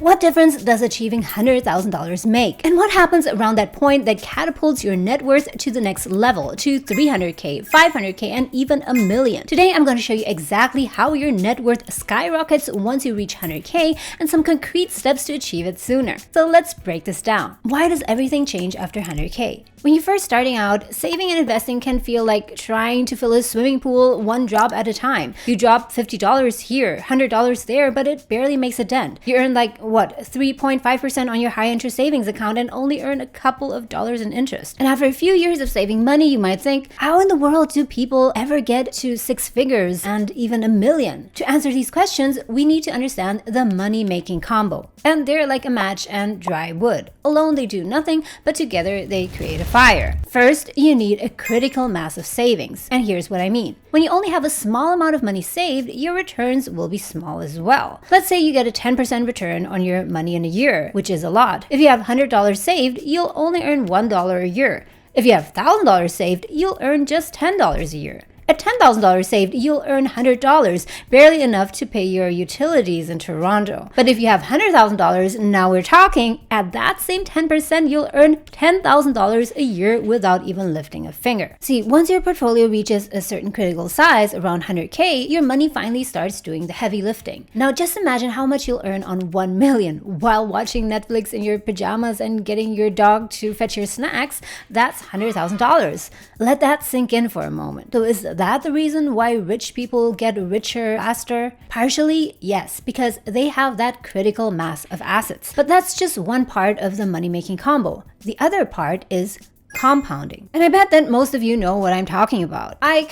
What difference does achieving $100,000 make? And what happens around that point that catapults your net worth to the next level, to 300K, 500K, and even a million? Today, I'm going to show you exactly how your net worth skyrockets once you reach 100K and some concrete steps to achieve it sooner. So let's break this down. Why does everything change after 100K? When you're first starting out, saving and investing can feel like trying to fill a swimming pool one drop at a time. You drop $50 here, $100 there, but it barely makes a dent. You earn like, 3.5% on your high interest savings account and only earn a couple of dollars in interest. And after a few years of saving money, you might think, how in the world do people ever get to 6 figures and even a million? To answer these questions, we need to understand the money-making combo. And they're like a match and dry wood. Alone they do nothing, but together they create a fire. First, you need a critical mass of savings. And here's what I mean. When you only have a small amount of money saved, your returns will be small as well. Let's say you get a 10% return on your money in a year, which is a lot. If you have $100 saved, you'll only earn $1 a year. If you have $1,000 saved, you'll earn just $10 a year. At $10,000 saved, you'll earn $100, barely enough to pay your utilities in Toronto. But if you have $100,000, now we're talking, at that same 10%, you'll earn $10,000 a year without even lifting a finger. See, once your portfolio reaches a certain critical size, around 100K, your money finally starts doing the heavy lifting. Now just imagine how much you'll earn on 1 million while watching Netflix in your pajamas and getting your dog to fetch your snacks. That's $100,000. Let that sink in for a moment. So is that the reason why rich people get richer faster? Partially, yes, because they have that critical mass of assets. But that's just one part of the money-making combo. The other part is compounding. And I bet that most of you know what I'm talking about. I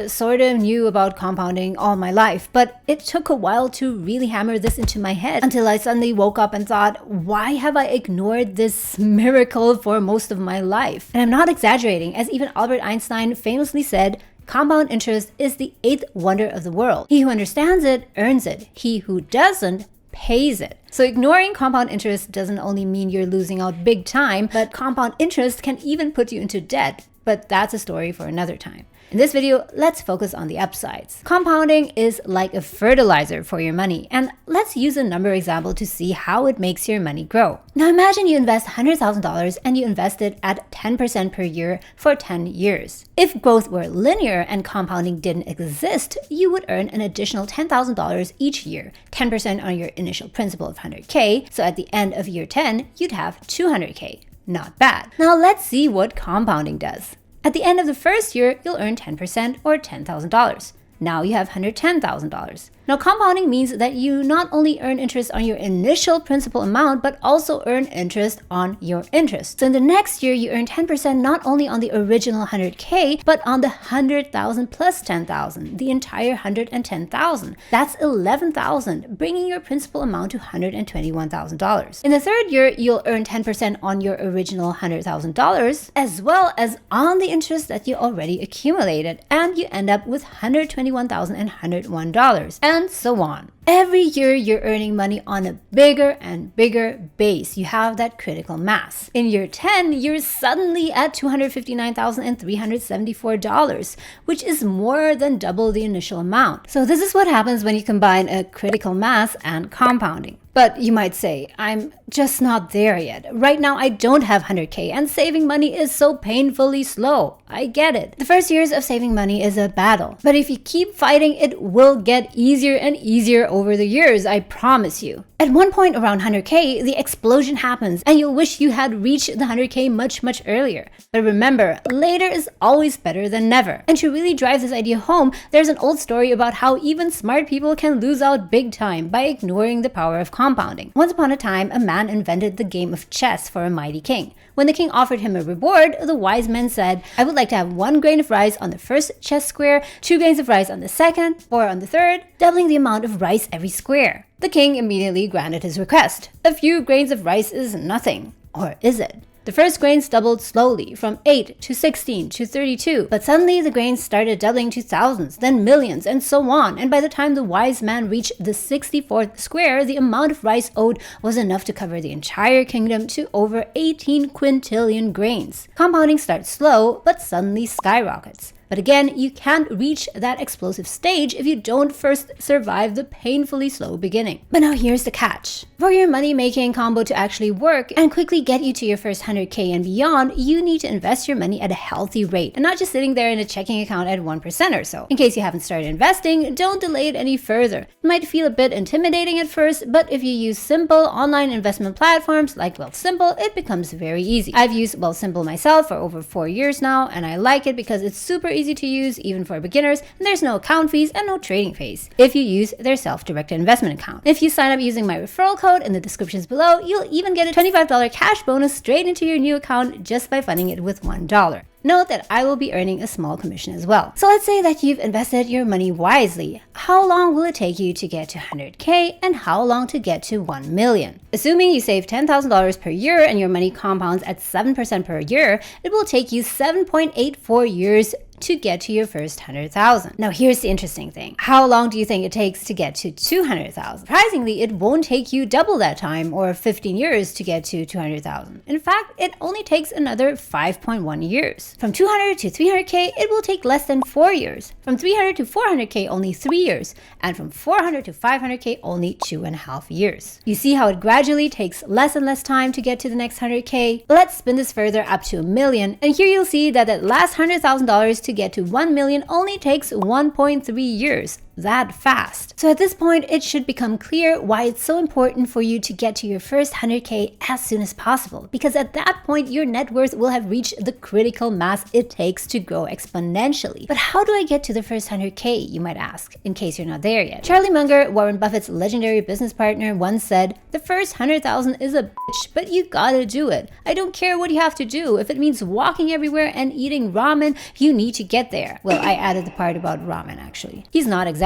sort of knew about compounding all my life, but it took a while to really hammer this into my head until I suddenly woke up and thought, why have I ignored this miracle for most of my life? And I'm not exaggerating, as even Albert Einstein famously said, compound interest is the 8th wonder of the world. He who understands it earns it. He who doesn't pays it. So ignoring compound interest doesn't only mean you're losing out big time, but compound interest can even put you into debt. But that's a story for another time. In this video, let's focus on the upsides. Compounding is like a fertilizer for your money, and let's use a number example to see how it makes your money grow. Now imagine you invest $100,000 and you invest it at 10% per year for 10 years. If growth were linear and compounding didn't exist, you would earn an additional $10,000 each year, 10% on your initial principal of 100K, so at the end of year 10, you'd have 200K. Not bad. Now let's see what compounding does. At the end of the first year, you'll earn 10% or $10,000. Now you have $110,000. Now compounding means that you not only earn interest on your initial principal amount, but also earn interest on your interest. So in the next year, you earn 10% not only on the original 100K, but on the 100,000 plus 10,000, the entire 110,000. That's 11,000, bringing your principal amount to $121,000. In the third year, you'll earn 10% on your original $100,000, as well as on the interest that you already accumulated, and you end up with $121,101. And so on. Every year you're earning money on a bigger and bigger base. You have that critical mass. In year 10, you're suddenly at $259,374, which is more than double the initial amount. So this is what happens when you combine a critical mass and compounding. But you might say, I'm just not there yet. Right now, I don't have 100K and saving money is so painfully slow. I get it. The first years of saving money is a battle. But if you keep fighting, it will get easier and easier over the years, I promise you. At one point around 100K, the explosion happens and you'll wish you had reached the 100K much earlier. But remember, later is always better than never. And to really drive this idea home, there's an old story about how even smart people can lose out big time by ignoring the power of compounding. Once upon a time, a man invented the game of chess for a mighty king. When the king offered him a reward, the wise men said, I would like to have 1 grain of rice on the first chess square, 2 grains of rice on the second, 4 on the third, doubling the amount of rice every square. The king immediately granted his request. A few grains of rice is nothing. Or is it? The first grains doubled slowly, from 8 to 16 to 32, but suddenly the grains started doubling to thousands, then millions, and so on, and by the time the wise man reached the 64th square, the amount of rice owed was enough to cover the entire kingdom to over 18 quintillion grains. Compounding starts slow, but suddenly skyrockets. But again, you can't reach that explosive stage if you don't first survive the painfully slow beginning. But now here's the catch. For your money-making combo to actually work and quickly get you to your first 100K and beyond, you need to invest your money at a healthy rate and not just sitting there in a checking account at 1% or so. In case you haven't started investing, don't delay it any further. It might feel a bit intimidating at first, but if you use simple online investment platforms like Wealthsimple, it becomes very easy. I've used Wealthsimple myself for over 4 years now, and I like it because it's super easy to use even for beginners, and there's no account fees and no trading fees if you use their self-directed investment account. If you sign up using my referral code in the descriptions below, you'll even get a $25 cash bonus straight into your new account just by funding it with $1. Note that I will be earning a small commission as well. So let's say that you've invested your money wisely. How long will it take you to get to 100K and how long to get to 1 million? Assuming you save $10,000 per year and your money compounds at 7% per year, it will take you 7.84 years to get to your first 100,000. Now here's the interesting thing. How long do you think it takes to get to 200,000? Surprisingly, it won't take you double that time or 15 years to get to 200,000. In fact, it only takes another 5.1 years. From 200 to 300K, it will take less than 4 years. From 300 to 400K, only 3 years. And from 400 to 500K, only 2.5 years. You see how it gradually takes less and less time to get to the next 100K? Let's spin this further up to 1 million. And here you'll see that last $100,000 to get to 1 million only takes 1.3 years. That fast. So at this point, it should become clear why it's so important for you to get to your first 100K as soon as possible. Because at that point, your net worth will have reached the critical mass it takes to grow exponentially. But how do I get to the first 100K, you might ask, in case you're not there yet? Charlie Munger, Warren Buffett's legendary business partner, once said, "The first 100,000 is a bitch, but you gotta do it. I don't care what you have to do. If it means walking everywhere and eating ramen, you need to get there." Well, I added the part about ramen actually. He's not exaggerating.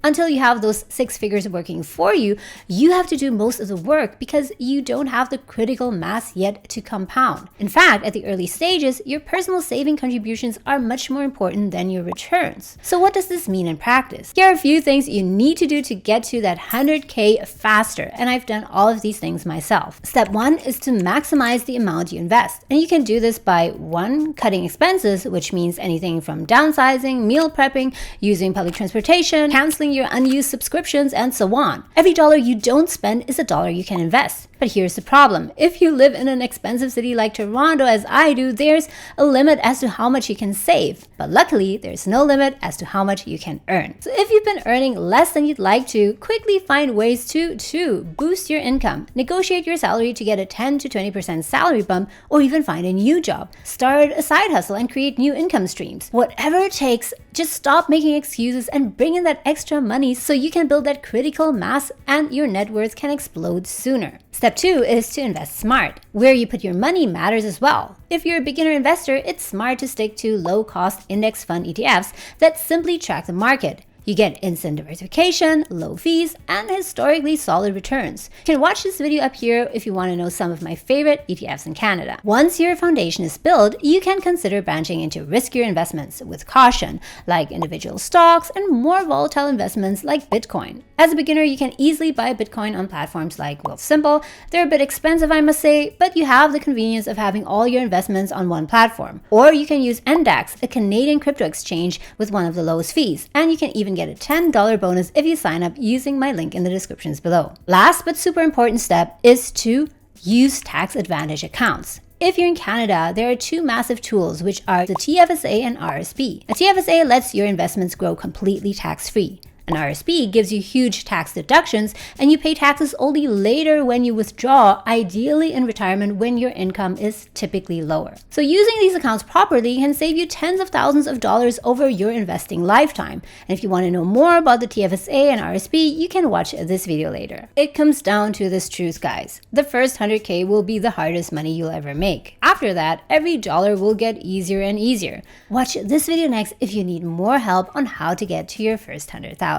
Until you have those 6 figures working for you, you have to do most of the work because you don't have the critical mass yet to compound. In fact, at the early stages, your personal saving contributions are much more important than your returns. So what does this mean in practice? Here are a few things you need to do to get to that 100K faster, and I've done all of these things myself. Step 1 is to maximize the amount you invest, and you can do this by 1, cutting expenses, which means anything from downsizing, meal prepping, using public transportation, canceling your unused subscriptions, and so on. Every dollar you don't spend is a dollar you can invest. But here's the problem. If you live in an expensive city like Toronto, as I do, there's a limit as to how much you can save. But luckily, there's no limit as to how much you can earn. So if you've been earning less than you'd like to, quickly find ways to boost your income. Negotiate your salary to get a 10 to 20% salary bump, or even find a new job. Start a side hustle and create new income streams. Whatever it takes, just stop making excuses and bring in that extra money so you can build that critical mass and your net worth can explode sooner. Step 2 is to invest smart. Where you put your money matters as well. If you're a beginner investor, it's smart to stick to low-cost index fund ETFs that simply track the market. You get instant diversification, low fees, and historically solid returns. You can watch this video up here if you want to know some of my favorite ETFs in Canada. Once your foundation is built, you can consider branching into riskier investments with caution, like individual stocks and more volatile investments like Bitcoin. As a beginner, you can easily buy Bitcoin on platforms like Wealthsimple. They're a bit expensive, I must say, but you have the convenience of having all your investments on one platform. Or you can use NDAX, a Canadian crypto exchange with one of the lowest fees, and you can even get a $10 bonus if you sign up using my link in the descriptions below. Last but super important step is to use tax advantage accounts. If you're in Canada, there are 2 massive tools, which are the TFSA and RSP. A TFSA lets your investments grow completely tax-free. An RSP gives you huge tax deductions, and you pay taxes only later when you withdraw, ideally in retirement when your income is typically lower. So using these accounts properly can save you tens of thousands of dollars over your investing lifetime. And if you want to know more about the TFSA and RSP, you can watch this video later. It comes down to this truth, guys. The first 100K will be the hardest money you'll ever make. After that, every dollar will get easier and easier. Watch this video next if you need more help on how to get to your first 100,000.